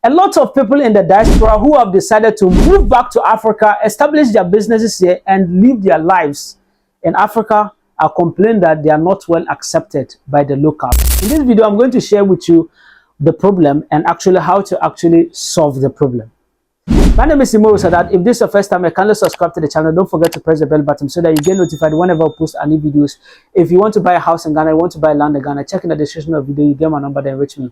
A lot of people in the diaspora who have decided to move back to Africa, establish their businesses here, and live their lives in Africa are complaining that they are not well accepted by the locals. In this video, I'm going to share with you the problem and actually how to actually solve the problem. My name is Imoru Sadat. If this is your first time, kindly subscribe to the channel. Don't forget to press the bell button so that you get notified whenever I post any videos. If you want to buy a house in Ghana, you want to buy land in Ghana, check in the description of the video. You get my number, then reach me.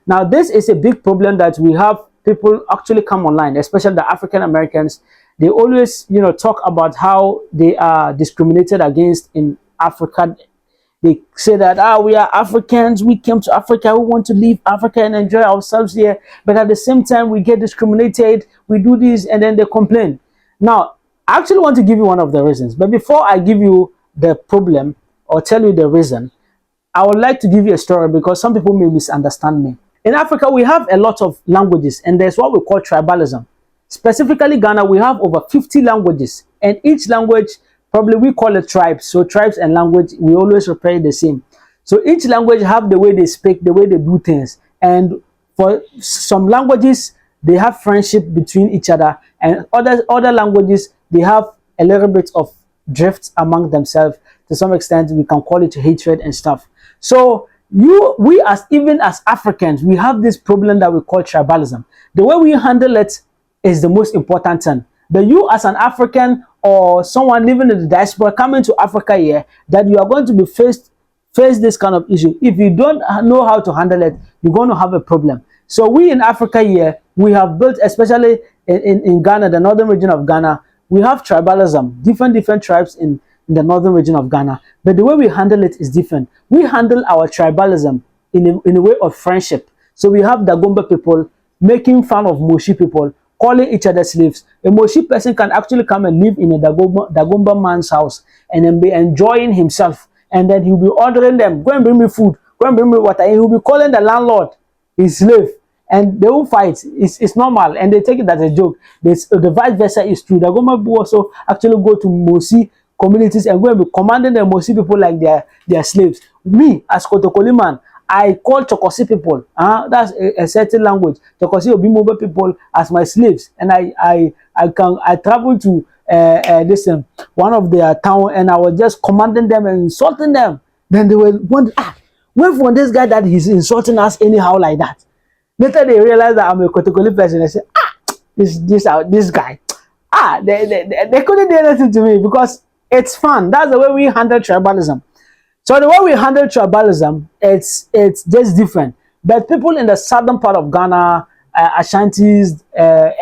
Now, this is a big problem that we have people actually come online, especially the African Americans. They always, talk about how they are discriminated against in Africa. They say that, we are Africans, we came to Africa, we want to leave Africa and enjoy ourselves here. But at the same time, we get discriminated, we do this, and then they complain. Now, I actually want to give you one of the reasons. But before I give you the problem or tell you the reason, I would like to give you a story because some people may misunderstand me. In Africa, we have a lot of languages, and there's what we call tribalism. Specifically, Ghana, we have over 50 languages, and each language, probably we call it tribes. So tribes and language, we always refer the same. So each language have the way they speak, the way they do things. And for some languages, they have friendship between each other, and other languages, they have a little bit of drift among themselves. To some extent, we can call it hatred and stuff. So we even as Africans, we have this problem that we call tribalism. The way we handle it is the most important thing. But you as an African or someone living in the diaspora coming to Africa here, that you are going to be face this kind of issue. If you don't know how to handle it, you're going to have a problem. So we in Africa here, we have built, especially in Ghana, the northern region of Ghana, we have tribalism, different tribes in the northern region of Ghana. But the way we handle it is different. We handle our tribalism in a way of friendship. So we have Dagomba people making fun of Moshi people, calling each other slaves. A Moshi person can actually come and live in a Dagomba man's house and then be enjoying himself. And then he'll be ordering them, go and bring me food, go and bring me water. And he'll be calling the landlord his slave. And they will fight. It's normal. And they take it as a joke. The vice versa is true. Dagomba people also actually go to Moshi communities and go and be commanding the Mosi people like their slaves. Me, as Kotokoli man, I call Chokosi people, that's a certain language, Chokosi Obimobo people as my slaves. And I travel to one of their town, and I was just commanding them and insulting them. Then they were wondering, where from this guy that he's insulting us anyhow like that? Later they realized that I'm a Kotokoli person. I said, this guy. They couldn't do anything to me because it's fun. That's the way we handle tribalism. So the way we handle tribalism, it's just different. But people in the southern part of Ghana, Ashantis,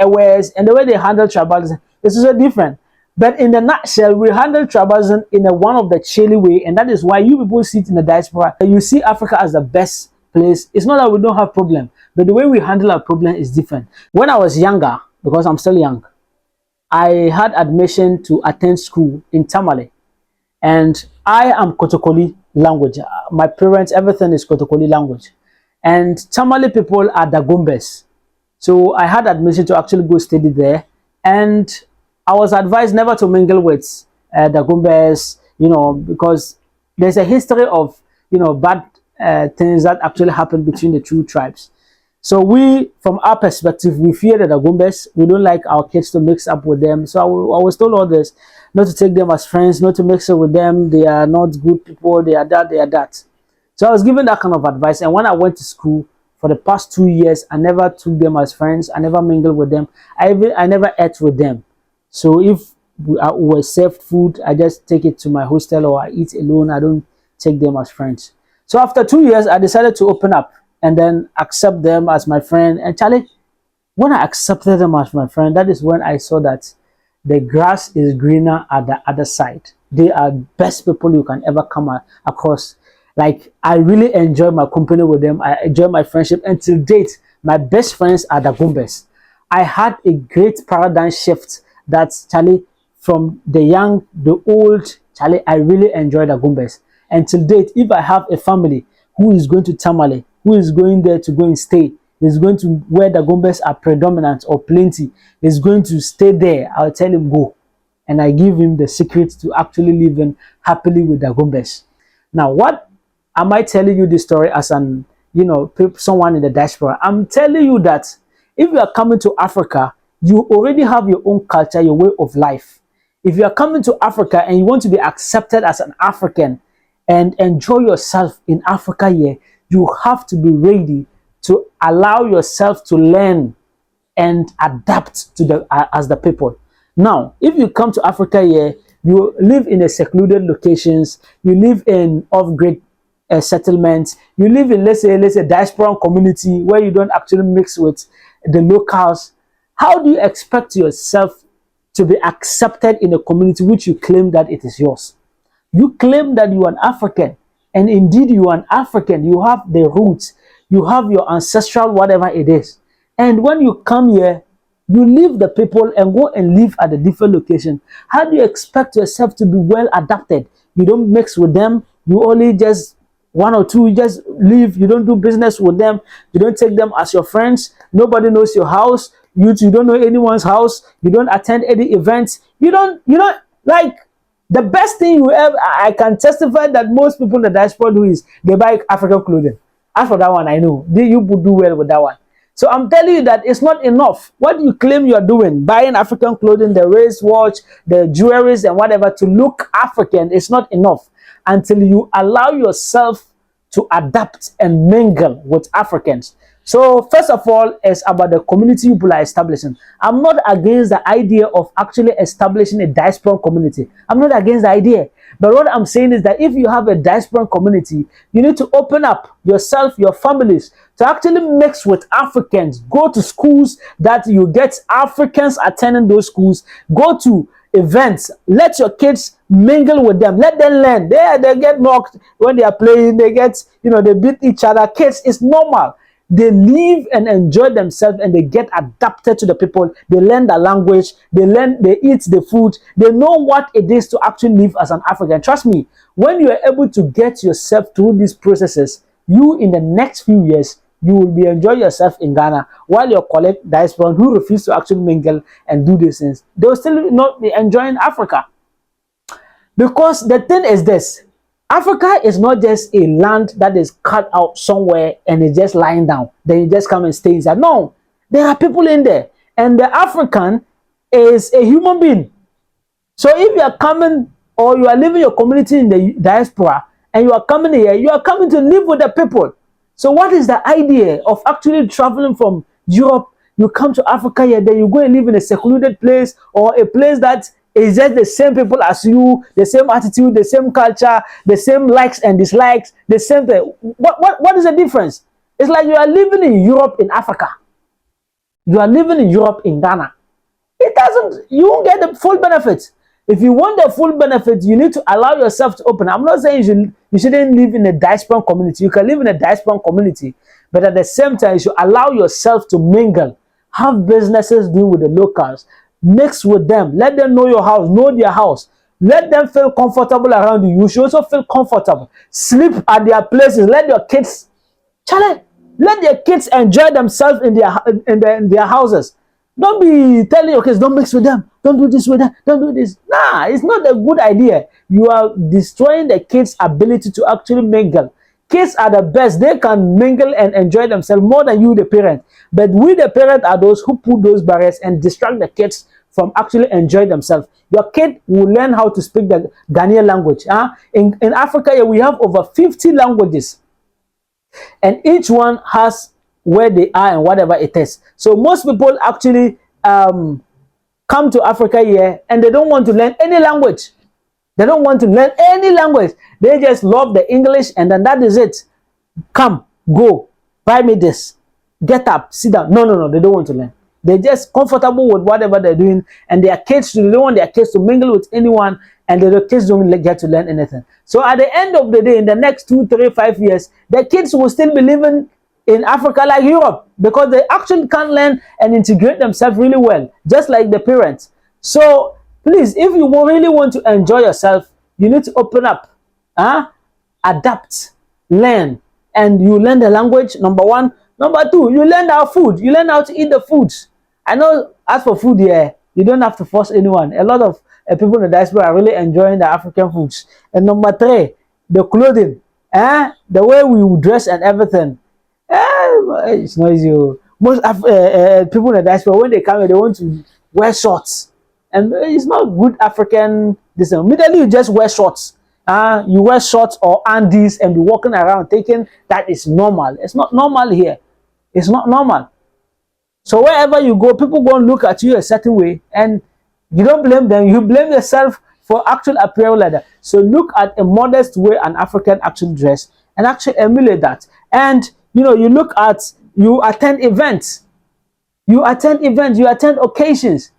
Ewes, and the way they handle tribalism is also different. But in the nutshell, we handle tribalism in one of the chilly way, and that is why you people sit in the diaspora. You see Africa as the best place. It's not that we don't have problem, but the way we handle our problem is different. When I was younger, because I'm still young, I had admission to attend school in Tamale, and I am Kotokoli language. My parents, everything is Kotokoli language, and Tamale people are Dagombes. So I had admission to actually go study there, and I was advised never to mingle with Dagombes, because there's a history of bad things that actually happened between the two tribes. So we, from our perspective, we fear the Dagombes. We don't like our kids to mix up with them. So I was told all this, not to take them as friends, not to mix up with them. They are not good people. They are that, they are that. So I was given that kind of advice. And when I went to school for the past 2 years, I never took them as friends. I never mingled with them. I never ate with them. So if we were served food, I just take it to my hostel or I eat alone. I don't take them as friends. So after 2 years, I decided to open up and then accept them as my friend. And Charlie, when I accepted them as my friend, that is when I saw that the grass is greener at the other side. They are best people you can ever come across. Like, I really enjoy my company with them. I enjoy my friendship. Until date, my best friends are the Goombas. I had a great paradigm shift that, Charlie, from the young, the old, Charlie, I really enjoy the Goombas. Until date, if I have a family who is going to Tamale, who is going there to go and stay, is going to where the Goombas are predominant or plenty, is going to stay there, I'll tell him go. And I give him the secret to actually living happily with the Goombas. Now, what am I telling you this story as an, someone in the diaspora? I'm telling you that If you are coming to Africa, you already have your own culture, your way of life. If you are coming to Africa and you want to be accepted as an African and enjoy yourself in Africa here, you have to be ready to allow yourself to learn and adapt to the as the people. Now, if you come to Africa here, you live in a secluded locations, you live in off-grid settlements, you live in let's say diaspora community where you don't actually mix with the locals. How do you expect yourself to be accepted in a community which you claim that it is yours? You claim that you are an African, and indeed you are an African. You have the roots, you have your ancestral whatever it is. And when you come here, you leave the people and go and live at a different location. How do you expect yourself to be well adapted? You don't mix with them. You only just one or two, you just leave. You don't do business with them. You don't take them as your friends. Nobody knows your house. You don't know anyone's house. You don't attend any events. You don't like the best thing you ever. I can testify that most people in the diaspora do is they buy African clothing. As for that one, I know you would do well with that one. So I'm telling you that it's not enough. What you claim you are doing, buying African clothing, the wristwatch, the jewelries and whatever to look African, is not enough until you allow yourself to adapt and mingle with Africans. So first of all, it's about the community people are establishing. I'm not against the idea of actually establishing a diaspora community. I'm not against the idea. But what I'm saying is that if you have a diaspora community, you need to open up yourself, your families, to actually mix with Africans. Go to schools that you get Africans attending those schools. Go to events. Let your kids mingle with them. Let them learn. They get knocked when they are playing. They get, they beat each other. Kids, it's normal. They live and enjoy themselves and they get adapted to the people. They learn the language. They eat the food. They know what it is to actually live as an African. Trust me, when you are able to get yourself through these processes, you in the next few years, you will be enjoying yourself in Ghana while your colleague diaspora who refuse to actually mingle and do these things, they will still not be enjoying Africa. Because the thing is this, Africa is not just a land that is cut out somewhere and it's just lying down. Then you just come and stay inside. No, there are people in there. And the African is a human being. So if you are coming or you are living your community in the diaspora and you are coming here, you are coming to live with the people. So what is the idea of actually traveling from Europe? You come to Africa here, then you go and live in a secluded place or a place that is just the same people as you, the same attitude, the same culture, the same likes and dislikes, the same thing. What is the difference? It's like you are living in Europe in Africa. You are living in Europe in Ghana. You won't get the full benefits. If you want the full benefit, you need to allow yourself to open. I'm not saying you shouldn't live in a diaspora community. You can live in a diaspora community, but at the same time, you should allow yourself to mingle, have businesses doing with the locals, mix with them, let them know your house, know their house, let them feel comfortable around you. You should also feel comfortable. Sleep at their places. Let your kids, let their kids enjoy themselves in their houses. Don't be telling your kids, don't mix with them, don't do this with them, don't do this. Nah, it's not a good idea. You are destroying the kids' ability to actually mingle. Kids are the best. They can mingle and enjoy themselves more than you, the parent. But we, the parent, are those who put those barriers and distract the kids from actually enjoying themselves. Your kid will learn how to speak the Ghanaian language. In Africa, we have over 50 languages. And each one has where they are and whatever it is. So most people actually come to Africa here and they don't want to learn any language. They don't want to learn any language. They just love the English and then that is it. Come, go, buy me this. Get up, sit down. No, they don't want to learn. They're just comfortable with whatever they're doing and their kids, they don't want their kids to mingle with anyone and the kids don't get to learn anything. So at the end of the day, in the next 2, 3, 5 years, the kids will still be living in Africa like Europe because they actually can't learn and integrate themselves really well, just like the parents. So please, if you really want to enjoy yourself, you need to open up, adapt, learn, and you learn the language, number one. Number two, you learn our food. You learn how to eat the foods. I know as for food here, you don't have to force anyone. A lot of people in the diaspora are really enjoying the African foods. And number three, the clothing, the way we dress and everything. It's not easy. Most people in the diaspora, when they come here, they want to wear shorts, and it's not good African. This immediately you just wear shorts. You wear shorts or undies and be walking around thinking that is normal. It's not normal here. It's not normal. So wherever you go, people go and look at you a certain way, and you don't blame them. You blame yourself for actual apparel like that. So look at a modest way an African actually dress and actually emulate that. And you know, you attend events, you attend occasions,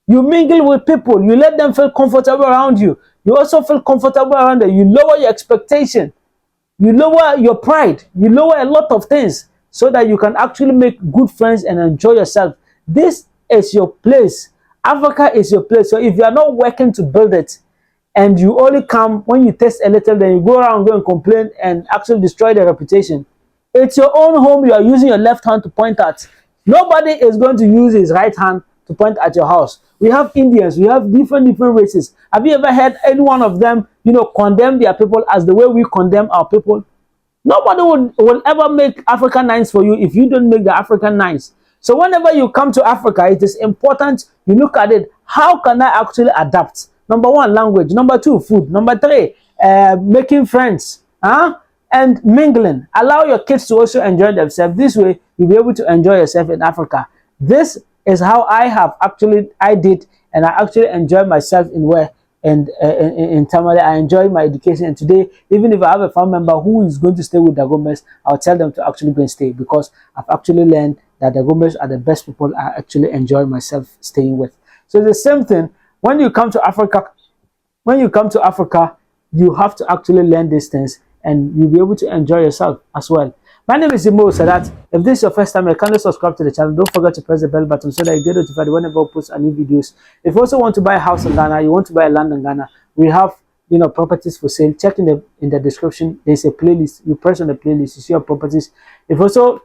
you mingle with people, you let them feel comfortable around you. You also feel comfortable around them. You lower your expectation, you lower your pride, you lower a lot of things so that you can actually make good friends and enjoy yourself. This is your place. Africa is your place. So if you are not working to build it, and you only come when you taste a little, then you go around, go and complain and actually destroy the reputation. It's your own home. You are using your left hand to point at. Nobody is going to use his right hand to point at your house. We have Indians, we have different races. Have you ever heard any one of them, you know, condemn their people as the way we condemn our people? Nobody will ever make Africa nice for you if you don't make the African nice. So whenever you come to Africa, it is important you look at it. How can I actually adapt? Number one, language. Number two, food. Number three, making friends. And mingling. Allow your kids to also enjoy themselves. This way, you'll be able to enjoy yourself in Africa. This is how I did, and I actually enjoy myself in where and in Tamale. I enjoy my education, and today, even if I have a family member who is going to stay with the Gomez, I'll tell them to actually go and stay, because I've actually learned that the Gomez are the best people I actually enjoy myself staying with. So the same thing when you come to Africa. When you come to Africa, you have to actually learn these things, and you'll be able to enjoy yourself as well. My name is Imoru Sadat. If this is your first time, kindly subscribe to the channel. Don't forget to press the bell button so that you get notified whenever I post new videos. If you also want to buy a house in Ghana, you want to buy a land in Ghana, we have, you know, properties for sale. Check in the description. There's a playlist. You press on the playlist, you see your properties. If you also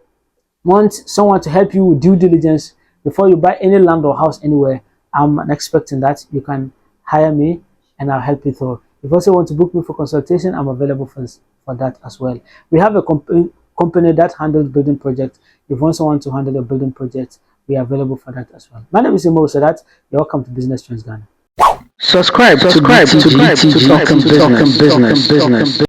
want someone to help you with due diligence before you buy any land or house anywhere, I'm expecting that. You can hire me and I'll help you through. If you also want to book me for consultation, I'm available for that as well. We have a company that handles building projects. If you also want to handle a building project, we are available for that as well. My name is Imoru Sadat. You're welcome to Business Trends Ghana. Subscribe to BTG Talking Business.